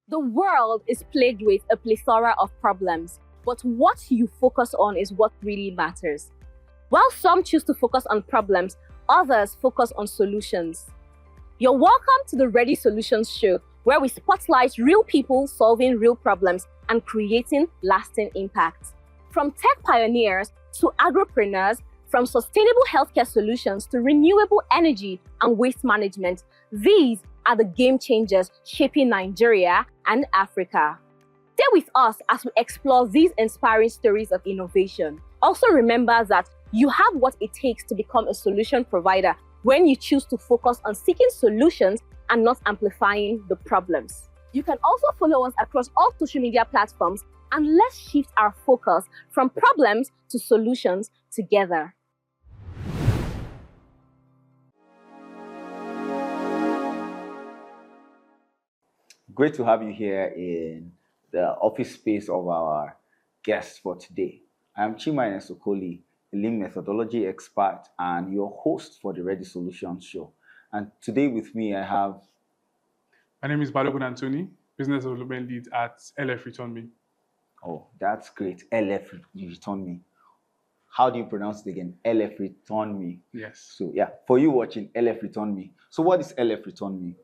The world is plagued with a plethora of problems, but what you focus on is what really matters. While some choose to focus on problems, others focus on solutions. You're welcome to the ReadySolutions Show, where we spotlight real people solving real problems and creating lasting impact. From tech pioneers to agripreneurs, from sustainable healthcare solutions to renewable energy and waste management, these are the game changers shaping Nigeria and Africa. Stay with us as we explore these inspiring stories of innovation. Also remember that you have what it takes to become a solution provider when you choose to focus on seeking solutions and not amplifying the problems. You can also follow us across all social media platforms, and let's shift our focus from problems to solutions together. Great to have you here in the office space of our guest for today. I'm Chima Sokoli, a lean methodology expert and your host for the ReadySolutions Show. And today with me, I have... My name is Balogun Anthony, Business Development Lead at LFReturnMe. Oh, that's great. LFReturnMe. How do you pronounce it again? LFReturnMe. Yes. So yeah, for you watching, LFReturnMe. So what is LFReturnMe?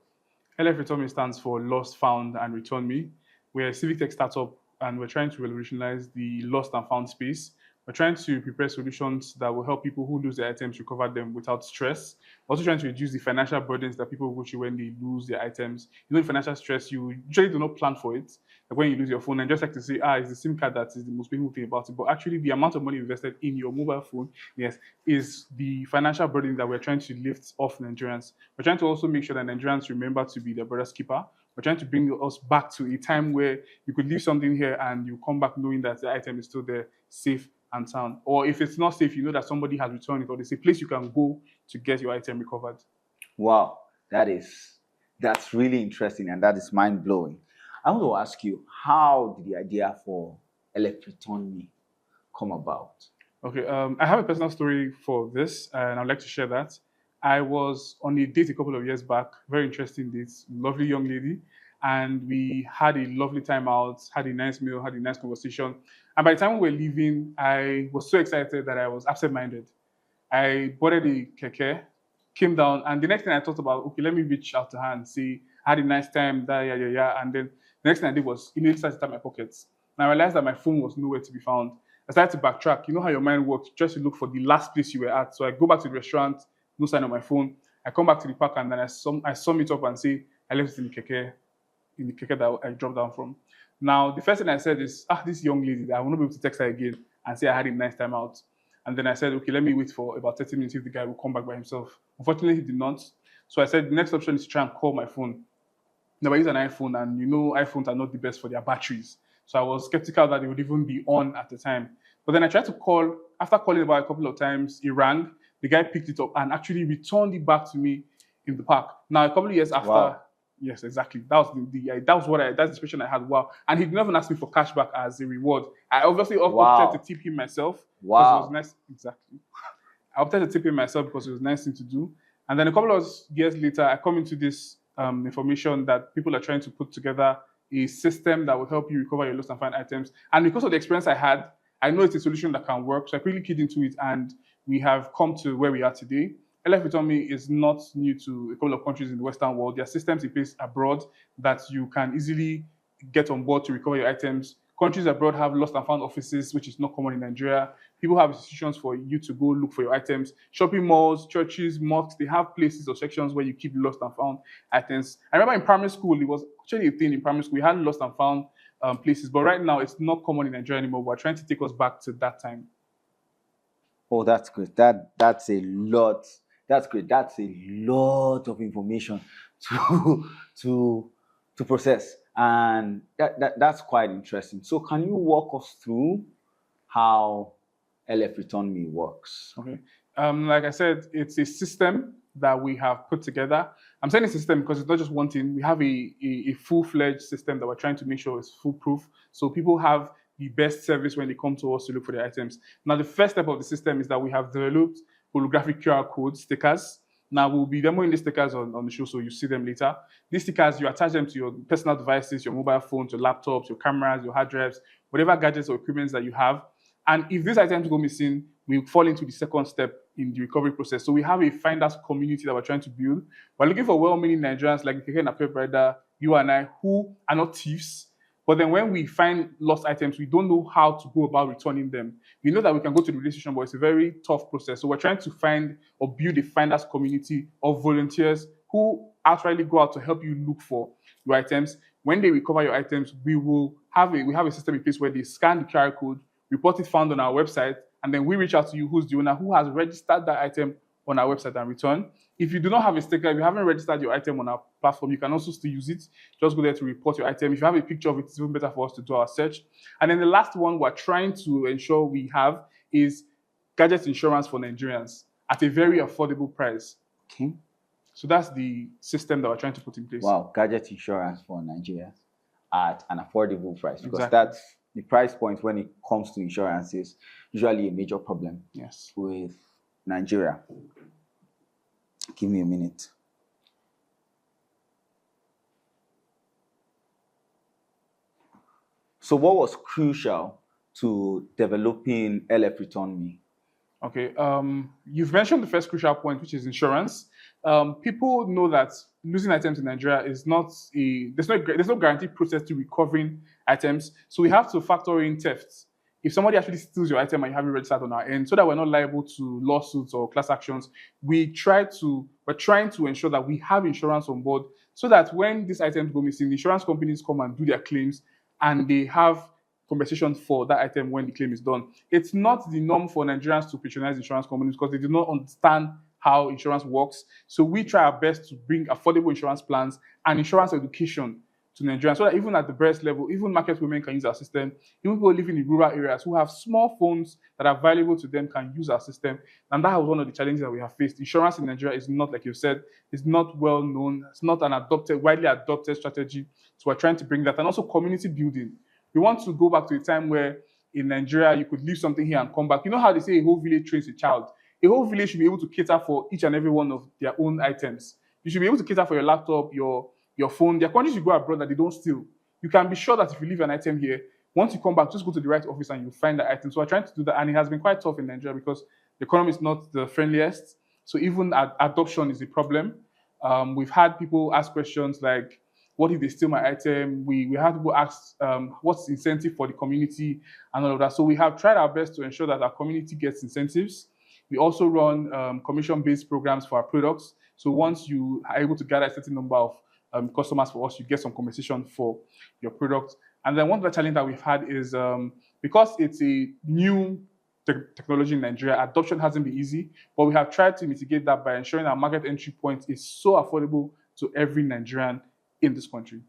LFReturnMe stands for Lost, Found, and Return Me. We're a civic-tech startup, and we're trying to revolutionize the lost and found space. We're trying to prepare solutions that will help people who lose their items recover them without stress. We're also trying to reduce the financial burdens that people go through when they lose their items. You know, the financial stress, you usually do not plan for it. Like when you lose your phone, and just like to say, it's the SIM card that is the most painful thing about it. But actually, the amount of money invested in your mobile phone, yes, is the financial burden that we're trying to lift off Nigerians. We're trying to also make sure that Nigerians remember to be their brother's keeper. We're trying to bring us back to a time where you could leave something here and you come back knowing that the item is still there, safe and sound. Or if it's not safe, you know that somebody has returned it, or there's a place you can go to get your item recovered. Wow, that's really interesting, and that is mind-blowing. I want to ask you, how did the idea for LFReturnMe come about? Okay, I have a personal story for this, and I'd like to share that. I was on a date a couple of years back, very interesting date, lovely young lady, and we had a lovely time out, had a nice meal, had a nice conversation. And by the time we were leaving, I was so excited that I was absent-minded. I boarded a keke, came down, and the next thing I thought about, okay, let me reach out to her and say, I had a nice time, and then the next thing I did was immediately started to tap my pockets. And I realized that my phone was nowhere to be found. I started to backtrack. You know how your mind works, just to look for the last place you were at. So I go back to the restaurant, no sign of my phone. I come back to the park, and then I sum it up and say, I left it in the keke that I dropped down from. Now, the first thing I said is, this young lady, I will not be able to text her again and say I had a nice time out. And then I said, okay, let me wait for about 30 minutes if the guy will come back by himself. Unfortunately, he did not. So I said, the next option is to try and call my phone. Now, I use an iPhone, and you know iPhones are not the best for their batteries. So I was skeptical that it would even be on at the time. But then I tried to call. After calling about a couple of times, it rang. The guy picked it up and actually returned it back to me in the park. Now, a couple of years after, wow. Yes, exactly. That's the expression I had. Wow. And he did not even ask me for cashback as a reward. I obviously opted to tip him myself. Wow. Because it was nice. Exactly. I opted to tip him myself because it was a nice thing to do. And then a couple of years later, I come into this information that people are trying to put together a system that will help you recover your lost and found items. And because of the experience I had, I know it's a solution that can work. So I quickly keyed into it, and we have come to where we are today. LFReturnMe is not new to a couple of countries in the Western world. There are systems in place abroad that you can easily get on board to recover your items. Countries abroad have lost and found offices, which is not common in Nigeria. People have institutions for you to go look for your items. Shopping malls, churches, mosques, they have places or sections where you keep lost and found items. I remember in primary school, it was actually a thing in primary school. We had lost and found places, but right now it's not common in Nigeria anymore. We're trying to take us back to that time. Oh, that's great. That's a lot. That's great. That's a lot of information to process. And that's quite interesting. So can you walk us through how LFReturnMe works? Okay. Like I said, it's a system that we have put together. I'm saying it's a system because it's not just one thing. We have a full-fledged system that we're trying to make sure is foolproof. So people have the best service when they come to us to look for their items. Now, the first step of the system is that we have developed holographic QR code stickers Now, we'll be demoing these stickers on the show, so you see them later. These stickers, you attach them to your personal devices, your mobile phones, your laptops, your cameras, your hard drives, whatever gadgets or equipment that you have. And if these items go missing, we fall into the second step in the recovery process. So we have a finders community that we're trying to build. We're looking for well-meaning Nigerians like the Keke Napep Rider, you and I, who are not thieves. But then when we find lost items, we don't know how to go about returning them. We know that we can go to the radio station, but it's a very tough process. So we're trying to find or build a finders community of volunteers who outrightly go out to help you look for your items. When they recover your items, we have a system in place where they scan the QR code, report it found on our website, and then we reach out to you, who's the owner, who has registered that item on our website and return. If you do not have a sticker, if you haven't registered your item on our platform, you can also still use it. Just go there to report your item. If you have a picture of it, it's even better for us to do our search. And then the last one we're trying to ensure we have is gadget insurance for Nigerians at a very affordable price. Okay. So that's the system that we're trying to put in place. Wow, gadget insurance for Nigerians at an affordable price, because Exactly. that's the price point when it comes to insurance is usually a major problem Yes. with Nigeria. Give me a minute. So what was crucial to developing LFReturnMe? Okay. You've mentioned the first crucial point, which is insurance. People know that losing items in Nigeria is not there's no guaranteed process to recovering items. So we have to factor in thefts. If somebody actually steals your item and you haven't registered on our end, so that we're not liable to lawsuits or class actions, we're trying to ensure that we have insurance on board, so that when these items go missing, the insurance companies come and do their claims, and they have compensation for that item when the claim is done. It's not the norm for Nigerians to patronize insurance companies because they do not understand how insurance works. So we try our best to bring affordable insurance plans and insurance education to Nigerians, so that even at the breast level, even market women can use our system. Even people living in rural areas who have small phones that are valuable to them can use our system. And that was one of the challenges that we have faced. Insurance in Nigeria is not, like you said, is not well known. It's not an widely adopted strategy. So we're trying to bring that. And also community building. We want to go back to a time where in Nigeria, you could leave something here and come back. You know how they say a whole village trains a child? A whole village should be able to cater for each and every one of their own items. You should be able to cater for your laptop, your phone. There are countries you go abroad that they don't steal. You can be sure that if you leave an item here, once you come back, just go to the right office and you'll find the item. So we're trying to do that. And it has been quite tough in Nigeria because the economy is not the friendliest. So even adoption is a problem. We've had people ask questions like, what if they steal my item? We had people ask, what's the incentive for the community and all of that. So we have tried our best to ensure that our community gets incentives. We also run commission-based programs for our products. So once you are able to gather a certain number of customers for us, you get some compensation for your product. And then one other challenge that we've had is because it's a new technology in Nigeria, adoption hasn't been easy, but we have tried to mitigate that by ensuring our market entry point is so affordable to every Nigerian in this country.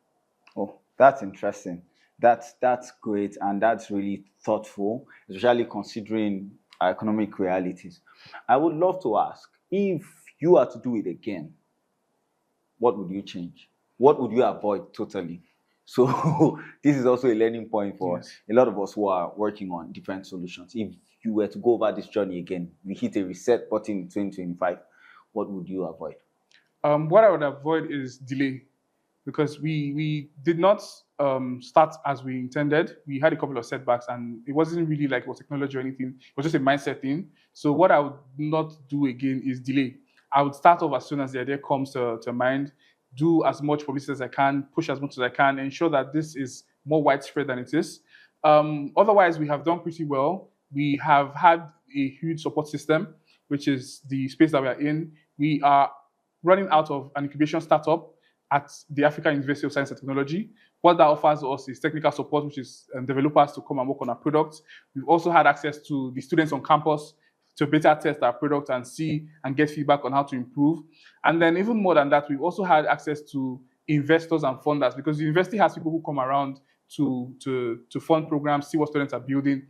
Oh, that's interesting. That's great, and that's really thoughtful, especially considering our economic realities. I would love to ask, if you are to do it again, what would you change? What would you avoid totally? So this is also a learning point for a lot of us who are working on different solutions. If you were to go over this journey again, we hit a reset button in 2025, what would you avoid? What I would avoid is delay, because we did not start as we intended. We had a couple of setbacks, and it wasn't really like it was technology or anything. It was just a mindset thing. So what I would not do again is delay. I would start off as soon as the idea comes to mind, do as much publicity as I can, push as much as I can, ensure that this is more widespread than it is. Otherwise, we have done pretty well. We have had a huge support system, which is the space that we are in. We are running out of an incubation startup at the African University of Science and Technology. What that offers us is technical support, which is developers to come and work on our products. We've also had access to the students on campus to beta test our product and see and get feedback on how to improve. And then even more than that, we've also had access to investors and funders, because the university has people who come around to fund programs, see what students are building.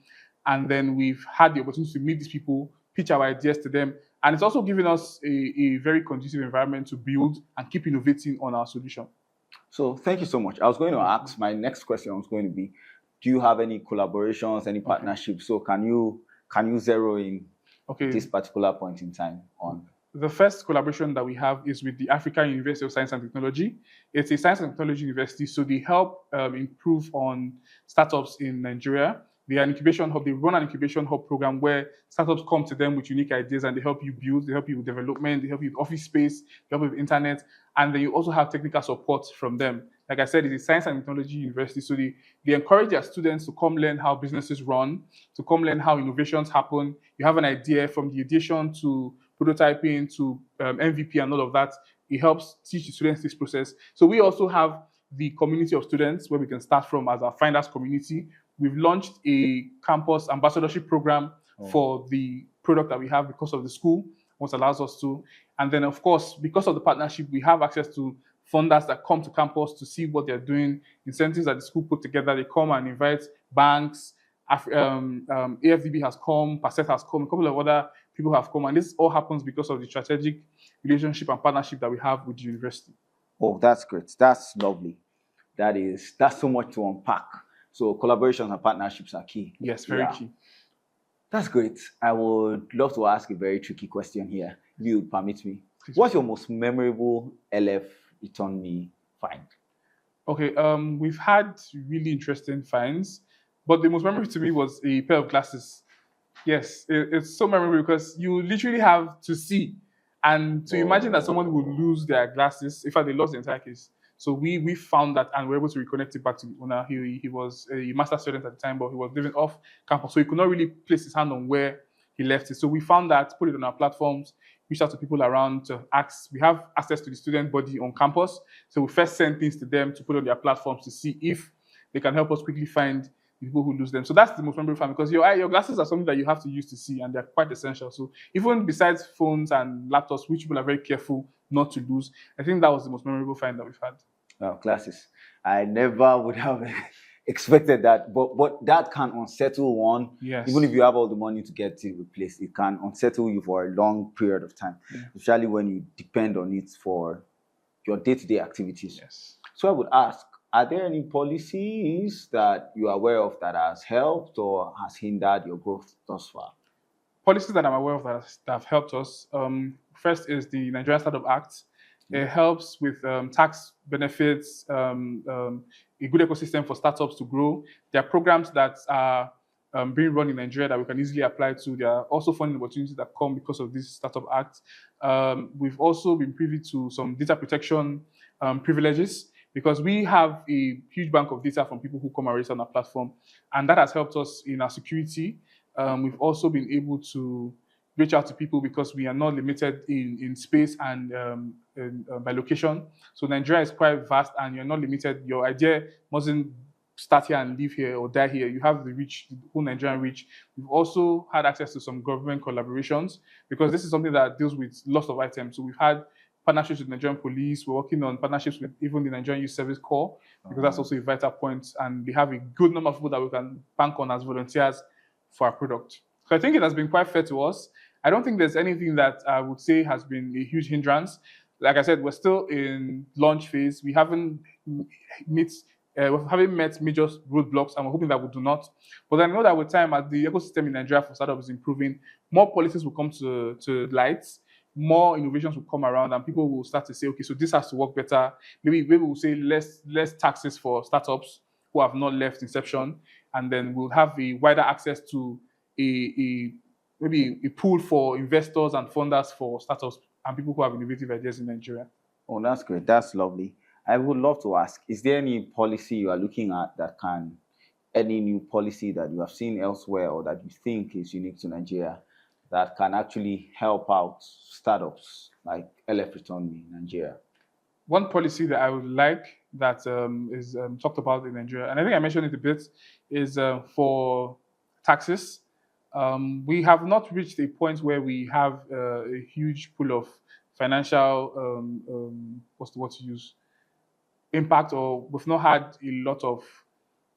And then we've had the opportunity to meet these people, pitch our ideas to them. And it's also given us a very conducive environment to build and keep innovating on our solution. So thank you so much. I was going to ask, my next question was going to be, do you have any collaborations, any partnerships? So can you zero in this particular point in time on? The first collaboration that we have is with the African University of Science and Technology. It's a science and technology university, so they help improve on startups in Nigeria. They are an incubation hub. They run an incubation hub program where startups come to them with unique ideas and they help you build, they help you with development, they help you with office space, they help you with internet, and then you also have technical support from them. Like I said, it's a science and technology university, so they encourage their students to come learn how businesses run, to come learn how innovations happen. You have an idea from the ideation to prototyping to MVP and all of that. It helps teach the students this process. So we also have the community of students where we can start from as our finders community. We've launched a campus ambassadorship program for the product that we have because of the school, what allows us to. And then, of course, because of the partnership, we have access to funders that come to campus to see what they're doing, incentives that the school put together. They come and invite banks. AFDB has come, Passet has come, a couple of other people have come, and this all happens because of the strategic relationship and partnership that we have with the university. Oh, that's great. That's lovely. That's so much to unpack. So collaborations and partnerships are key. Yes, very key. That's great. I would love to ask a very tricky question here, if you would permit me. What's your most memorable LFReturnMe find? Okay, we've had really interesting finds, but the most memorable to me was a pair of glasses. Yes, it's so memorable because you literally have to see and to imagine that someone would lose their glasses. In fact, they lost the entire case. So we found that and were able to reconnect it back to the owner. He was a master student at the time, but he was living off campus, so he could not really place his hand on where he left it. So we found that, put it on our platforms, reached out to people around to ask. We have access to the student body on campus, so we first send things to them to put on their platforms to see if they can help us quickly find people who lose them. So that's the most memorable find because your glasses are something that you have to use to see, and they're quite essential. So even besides phones and laptops, which people are very careful not to lose, I think that was the most memorable find that we've had. Glasses. I never would have expected that, but that can unsettle one. Yes. Even if you have all the money to get it replaced, it can unsettle you for a long period of time, especially when you depend on it for your day-to-day activities. Yes. So I would ask, are there any policies that you are aware of that has helped or has hindered your growth thus far? Policies that I'm aware of that have helped us. First is the Nigerian Startup Act. It helps with tax benefits, a good ecosystem for startups to grow. There are programs that are being run in Nigeria that we can easily apply to. There are also funding opportunities that come because of this Startup Act. We've also been privy to some data protection privileges because we have a huge bank of data from people who come and register on our platform, and that has helped us in our security. We've also been able to reach out to people because we are not limited in space and by location. So Nigeria is quite vast and you're not limited. Your idea mustn't start here and live here or die here. You have the reach, the whole Nigerian reach. We've also had access to some government collaborations because this is something that deals with loss of items. So we've had partnerships with Nigerian police. We're working on partnerships with even the Nigerian Youth Service Corps because that's also a vital point. And they have a good number of people that we can bank on as volunteers for our product. So I think it has been quite fair to us. I don't think there's anything that I would say has been a huge hindrance. Like I said, we're still in launch phase. We haven't met major roadblocks, and we're hoping that we do not. But I know that with time, as the ecosystem in Nigeria for startups is improving, more policies will come to light, more innovations will come around, and people will start to say, okay, so this has to work better. Maybe we'll say less taxes for startups who have not left inception, and then we'll have a wider access to maybe a pool for investors and funders for startups and people who have innovative ideas in Nigeria. Oh, that's great. That's lovely. I would love to ask, is there any policy you are looking at any new policy that you have seen elsewhere or that you think is unique to Nigeria that can actually help out startups like LFReturnMe in Nigeria? One policy that I would like that is talked about in Nigeria, and I think I mentioned it a bit, is for taxes. We have not reached a point where we have a huge pool of financial, what's the word to use, impact, or we've not had a lot of,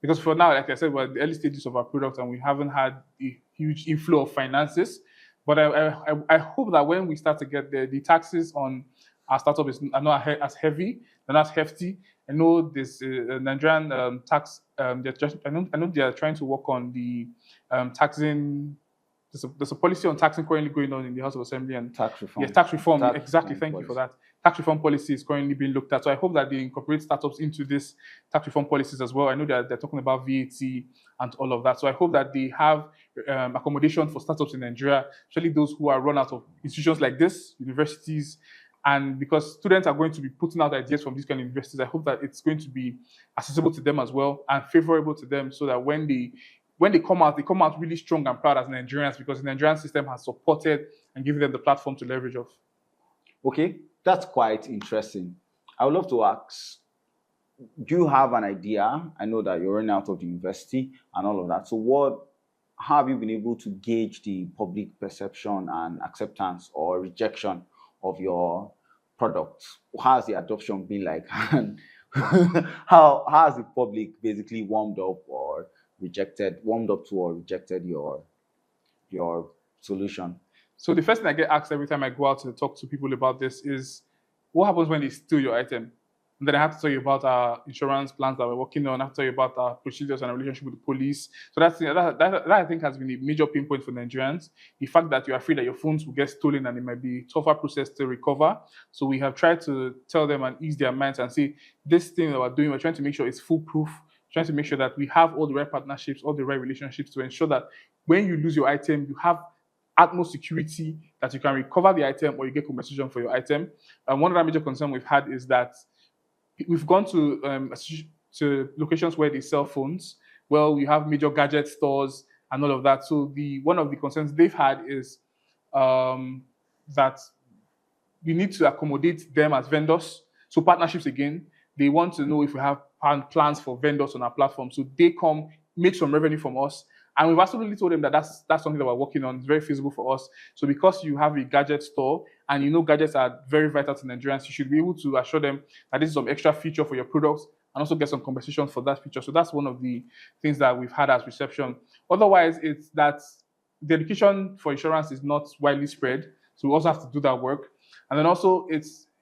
because for now, like I said, we're at the early stages of our product and we haven't had a huge inflow of finances. But I hope that when we start to get there, the taxes on our startup are not as heavy, they're not as hefty. I know this Nigerian tax, I know they are trying to work on the taxing there's a policy on taxing currently going on in the House of Assembly, and Tax reform. yes, tax reform. Tax Exactly. reform Thank you for policy. that. Tax reform policy is currently being looked at. So I hope that they incorporate startups into this tax reform policies as well. I know that they're talking about VAT and all of that. So I hope that they have accommodation for startups in Nigeria, especially those who are run out of institutions like this, universities. And because students are going to be putting out ideas from these kind of universities, I hope that it's going to be accessible to them as well and favorable to them, so that when they come out really strong and proud as Nigerians, because the Nigerian system has supported and given them the platform to leverage off. Okay, that's quite interesting. I would love to ask, do you have an idea? I know that you're running out of the university and all of that. So how have you been able to gauge the public perception and acceptance or rejection of your products? How has the adoption been like? And how has the public basically warmed up to or rejected your solution? So the first thing I get asked every time I go out to talk to people about this is, what happens when they steal your item? And then I have to tell you about our insurance plans that we're working on. I have to tell you about our procedures and our relationship with the police. So that I think has been a major pain point for Nigerians. The fact that you're afraid that your phones will get stolen and it might be a tougher process to recover. So we have tried to tell them and ease their minds and say, this thing that we're doing, we're trying to make sure it's foolproof, trying to make sure that we have all the right partnerships, all the right relationships to ensure that when you lose your item, you have utmost security that you can recover the item or you get compensation for your item. And one of the major concerns we've had is that we've gone to locations where they sell phones. Well, we have major gadget stores and all of that. So one of the concerns they've had is that we need to accommodate them as vendors. So partnerships again, they want to know if we have plans for vendors on our platform. So they come, make some revenue from us. And we've absolutely told them that that's something that we're working on. It's very feasible for us. So because you have a gadget store and you know gadgets are very vital to Nigerians, you should be able to assure them that this is some extra feature for your products and also get some compensation for that feature. So that's one of the things that we've had as reception. Otherwise, it's that the education for insurance is not widely spread. So we also have to do that work. And then also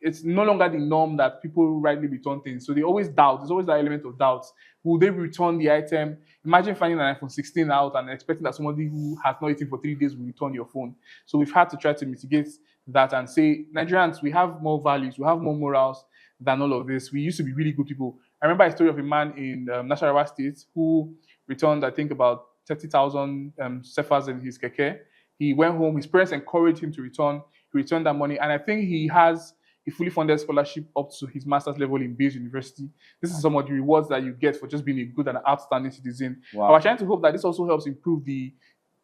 it's no longer the norm that people rightly return things. So they always doubt. There's always that element of doubt. Will they return the item? Imagine finding an iPhone 16 out and expecting that somebody who has not eaten for 3 days will return your phone. So we've had to try to mitigate that and say, Nigerians, we have more values, we have more morals than all of this. We used to be really good people. I remember a story of a man in Nasarawa State who returned, I think, about 30,000 cefas in his keke. He went home. His parents encouraged him to return. He returned that money. And I think he has a fully funded scholarship up to his master's level in Bayes University. This is some of the rewards that you get for just being a good and outstanding citizen. Wow. We're trying to hope that this also helps improve the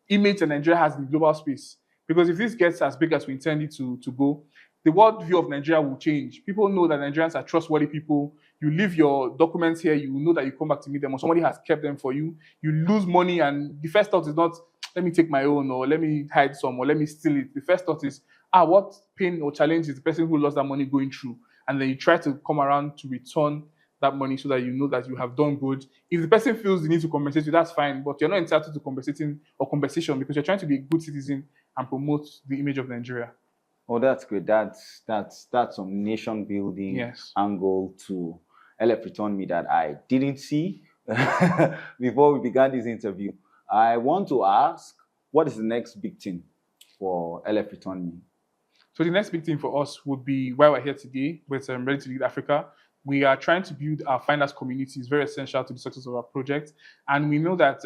image that Nigeria has in the global space. Because if this gets as big as we intend it to go, the world view of Nigeria will change. People know that Nigerians are trustworthy people. You leave your documents here, you know that you come back to meet them, or somebody has kept them for you. You lose money, and the first thought is not, let me take my own, or let me hide some, or let me steal it. The first thought is, what pain or challenge is the person who lost that money going through? And then you try to come around to return that money so that you know that you have done good. If the person feels the need to compensate you, that's fine, but you're not entitled to compensation because you're trying to be a good citizen and promote the image of Nigeria. Oh, that's great. That's some nation building angle to LFReturnMe that I didn't see before we began this interview. I want to ask, what is the next big thing for LFReturnMe? So the next big thing for us would be why we're here today with Ready to Lead Africa. We are trying to build our finders community. It's very essential to the success of our project. And we know that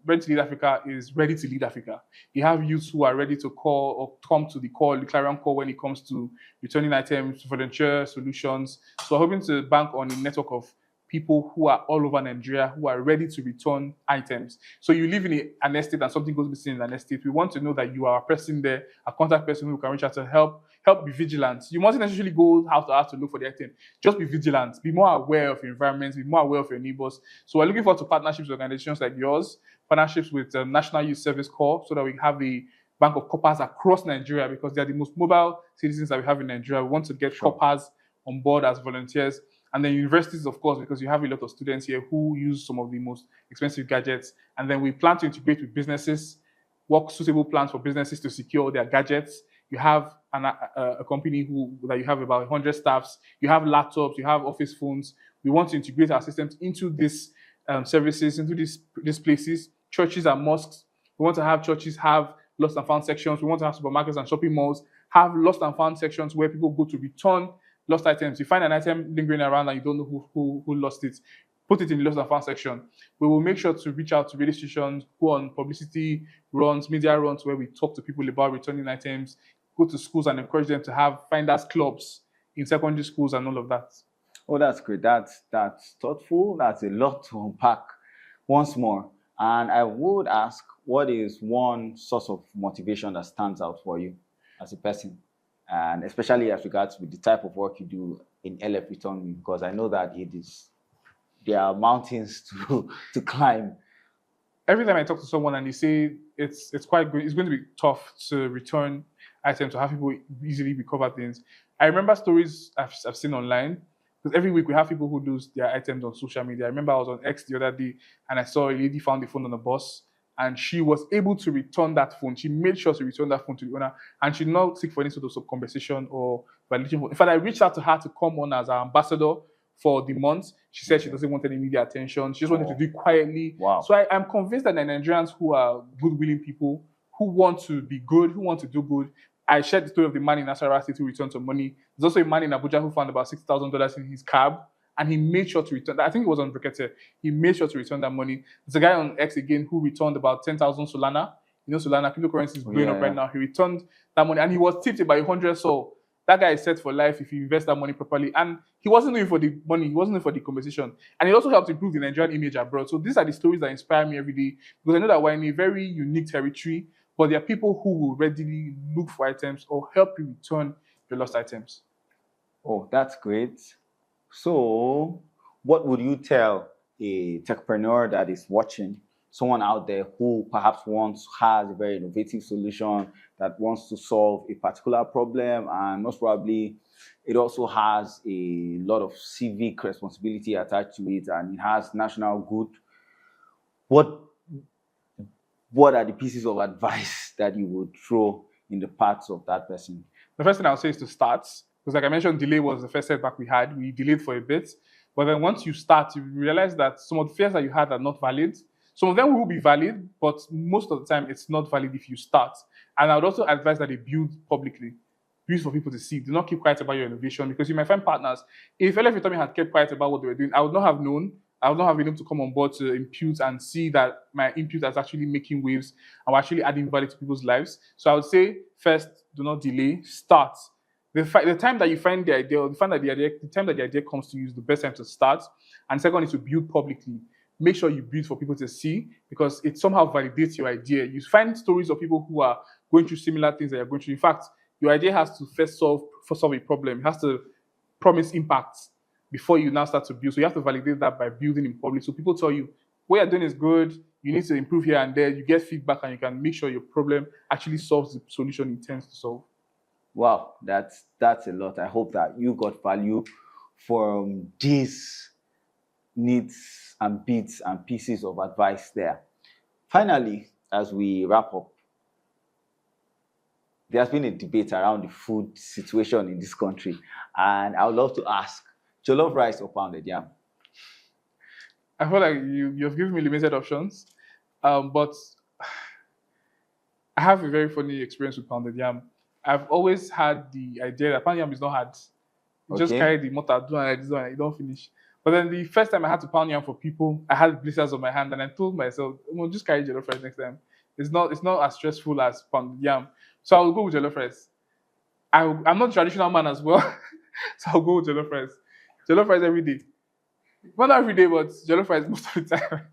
Ready to Lead Africa is ready to lead Africa. You have youths who are ready to call or come to the clarion call when it comes to returning items, volunteer solutions. So we're hoping to bank on a network of people who are all over Nigeria who are ready to return items. So you live in an estate and something goes missing in an estate. We want to know that you are a person there, a contact person who can reach out to help be vigilant. You mustn't necessarily go house to house to look for the item. Just be vigilant. Be more aware of your environment. Be more aware of your neighbors. So we're looking forward to partnerships with organizations like yours, partnerships with National Youth Service Corps, so that we have a bank of coppers across Nigeria, because they are the most mobile citizens that we have in Nigeria. We want to get coppers on board as volunteers. And then universities, of course, because you have a lot of students here who use some of the most expensive gadgets. And then we plan to integrate with businesses, work suitable plans for businesses to secure their gadgets. You have a company that you have about 100 staffs. You have laptops, you have office phones. We want to integrate our systems into these services, into these places. Churches and mosques. We want to have churches have lost and found sections. We want to have supermarkets and shopping malls have lost and found sections where people go to return lost items. You find an item lingering around and you don't know who lost it, put it in the lost and found section. We will make sure to reach out to radio stations, go on publicity runs, media runs where we talk to people about returning items, go to schools and encourage them to have finders clubs in secondary schools and all of that. Oh, that's great. That's thoughtful. That's a lot to unpack once more. And I would ask, what is one source of motivation that stands out for you as a person? And especially as regards with the type of work you do in LFReturnMe, because I know that there are mountains to climb. Every time I talk to someone and they say it's quite good, it's going to be tough to return items, to have people easily recover things. I remember stories I've seen online, because every week we have people who lose their items on social media. I remember I was on X the other day and I saw a lady found the phone on the bus and she was able to return that phone. She made sure to return that phone to the owner and she did not seek for any sort of compensation or validation. In fact, I reached out to her to come on as our ambassador for the month. She said she doesn't want any media attention. She just wanted to do it quietly. Wow. So I'm convinced that the Nigerians who are good-willing people, who want to be good, who want to do good. I shared the story of the man in Nasarawa State who returned some money. There's also a man in Abuja who found about $6,000 in his cab, and he made sure to return. I think it was on Brekete. He made sure to return that money. There's a guy on X again who returned about 10,000 Solana. You know, Solana, cryptocurrency is blowing up right now. He returned that money, and he was tipped by 100 so. That guy is set for life if you invest that money properly. And he wasn't doing it for the money. He wasn't doing it for the compensation. And it also helped improve the Nigerian image abroad. So these are the stories that inspire me every day, because I know that we're in a very unique territory, but there are people who will readily look for items or help you return your lost items. Oh, that's great. So what would you tell a techpreneur that is watching, someone out there who perhaps has a very innovative solution that wants to solve a particular problem, and most probably it also has a lot of civic responsibility attached to it and it has national good? What are the pieces of advice that you would throw in the paths of that person? The first thing I would say is to start, because like I mentioned, delay was the first setback we had. We delayed for a bit, but then once you start, you realize that some of the fears that you had are not valid. Some of them will be valid, but most of the time it's not valid if you start. And I would also advise that they build publicly. Build for people to see. Do not keep quiet about your innovation, because you might find partners. If LFReturnMe had kept quiet about what they were doing, I would not have known. I would not have been able to come on board to impute and see that my input is actually making waves and we're actually adding value to people's lives. So I would say, first, do not delay. Start. The time that you find the idea, or the time that the idea comes to you is the best time to start. And second is to build publicly. Make sure you build for people to see, because it somehow validates your idea. You find stories of people who are going through similar things that you're going through. In fact, your idea has to first solve a problem. It has to promise impact before you now start to build. So you have to validate that by building in public. So people tell you, what you're doing is good, you need to improve here and there. You get feedback and you can make sure your problem actually solves the solution it intends to solve. Wow, that's a lot. I hope that you got value from these needs and bits and pieces of advice there. Finally, as we wrap up, there's been a debate around the food situation in this country, and I would love to ask, jollof rice or pounded yam? I feel like you've given me limited options, but I have a very funny experience with pounded yam. I've always had the idea that pounded yam is not hard. You just carry the mortar, do and you don't finish. But then the first time I had to pound yam for people, I had blisters on my hand, and I told myself, just carry jollof rice next time. It's not as stressful as pounded yam. So I'll go with jollof rice. I'm not a traditional man as well, so I'll go with jollof rice. Jollof rice every day. Well, not every day, but jollof rice most of the time.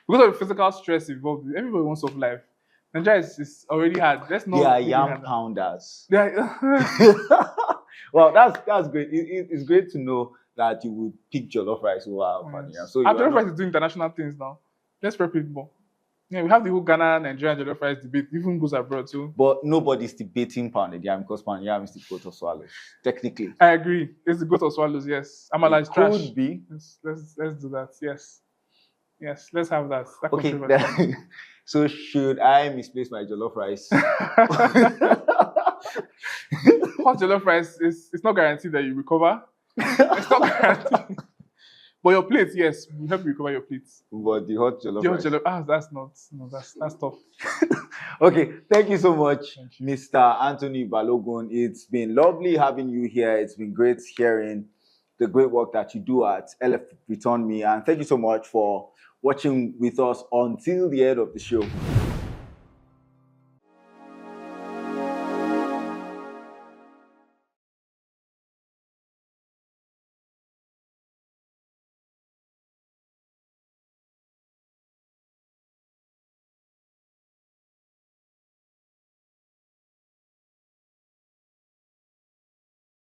Because of the physical stress involved, everybody wants of life. Nigeria is already hard. Let's not. They are yam pounders. Yeah. Well, that's great. It's great to know that you would pick jollof rice over pounded yam. So jollof rice is doing international things now. Let's prep it more. Yeah, we have the whole Ghana, Nigerian jollof rice debate. Even goes abroad too. But nobody's debating pounded yam, because pounded yam is the goat of swallows. Technically, I agree. It's the goat of swallows. Yes, Amala is trash. Could be. Let's do that. Yes. Let's have that. Okay. So should I misplace my jollof rice? Hot jollof rice it's not guaranteed that you recover. It's not guaranteed. But your plates, yes, we help you recover your plates. But the hot jollof Your rice. jollof, that's not, no, that's tough. Okay, thank you so much, Thank you. Mr. Anthony Balogun. It's been lovely having you here. It's been great hearing the great work that you do at LFReturnMe. And thank you so much for watching with us until the end of the show.